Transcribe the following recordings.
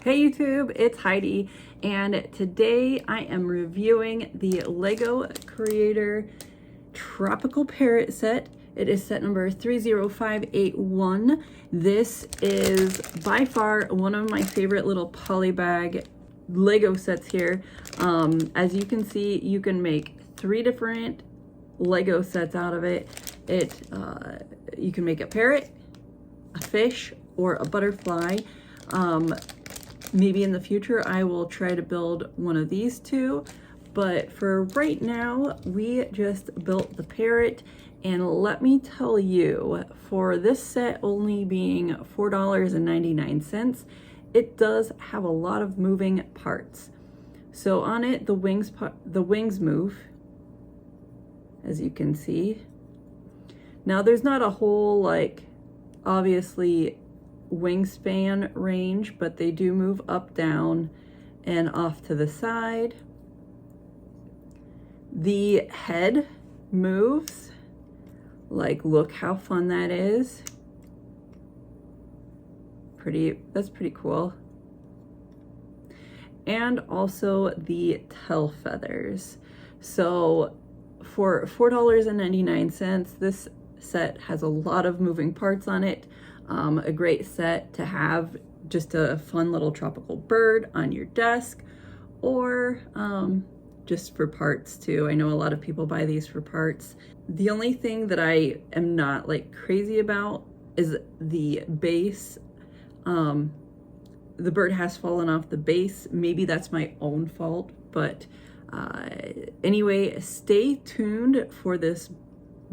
Hey YouTube, it's Heidi, and today I am reviewing the Lego Creator Tropical Parrot set. It is set number 30581. This is by far one of my favorite little polybag Lego sets here. As you can see, you can make 3 different Lego sets out of it. You can make a parrot, a fish, or a butterfly. Maybe in the future I will try to build one of these two, but for right now we just built the parrot. And let me tell you, for this set only being $4.99, it does have a lot of moving parts. So on it, the wings move, as you can see. Now there's not a whole, like, obviously wingspan range, but they do move up, down, and off to the side. The head moves. Like, look how fun that is. That's pretty cool. And also the tail feathers. So for $4.99, this set has a lot of moving parts on it. A great set to have just a fun little tropical bird on your desk, or just for parts too. I know a lot of people buy these for parts. The only thing that I am not like crazy about is the base. The bird has fallen off the base. Maybe that's my own fault, but anyway, stay tuned for this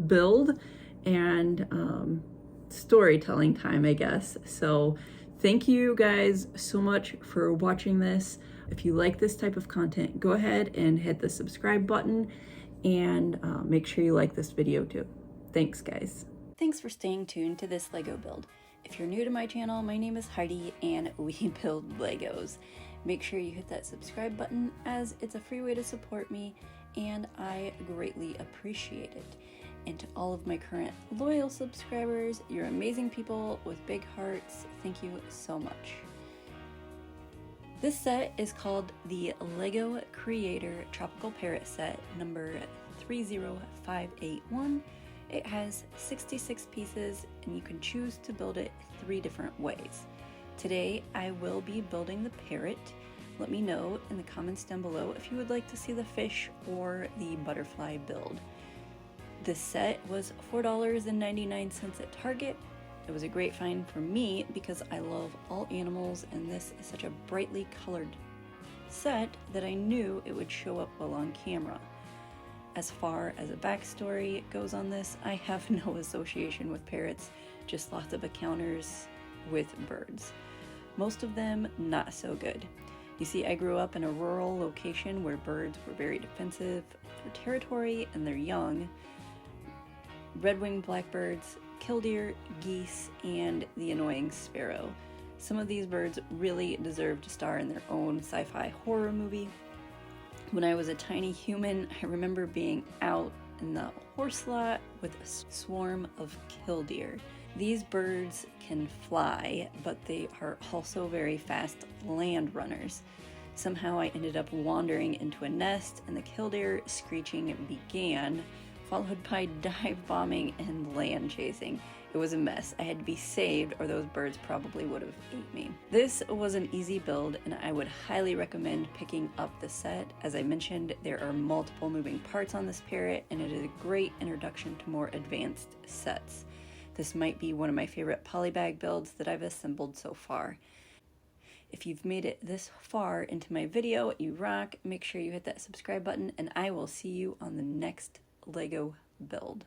build and storytelling time, I guess. So thank you guys so much for watching this. If you like this type of content, go ahead and hit the subscribe button, and make sure you like this video too. Thanks, guys. Thanks for staying tuned to this Lego build. If you're new to my channel, my name is Heidi and we build Legos. Make sure you hit that subscribe button, as it's a free way to support me and I greatly appreciate it. And to all of my current loyal subscribers, you're amazing people with big hearts. Thank you so much. This set is called the Lego Creator Tropical Parrot set number 30581. It has 66 pieces and you can choose to build it 3 different ways. Today I will be building the parrot. Let me know in the comments down below if you would like to see the fish or the butterfly build. This set was $4.99 at Target. It was a great find for me because I love all animals, and this is such a brightly colored set that I knew it would show up well on camera. As far as a backstory goes on this, I have no association with parrots, just lots of encounters with birds. Most of them not so good. You see, I grew up in a rural location where birds were very defensive of their territory and their young. Red-winged blackbirds, killdeer, geese, and the annoying sparrow. Some of these birds really deserve to star in their own sci-fi horror movie. When I was a tiny human, I remember being out in the horse lot with a swarm of killdeer. These birds can fly, but they are also very fast land runners. Somehow I ended up wandering into a nest and the killdeer screeching began, followed by dive bombing and land chasing. It was a mess. I had to be saved or those birds probably would have ate me. This was an easy build and I would highly recommend picking up the set. As I mentioned, there are multiple moving parts on this parrot and it is a great introduction to more advanced sets. This might be one of my favorite polybag builds that I've assembled so far. If you've made it this far into my video, you rock. Make sure you hit that subscribe button and I will see you on the next Lego build.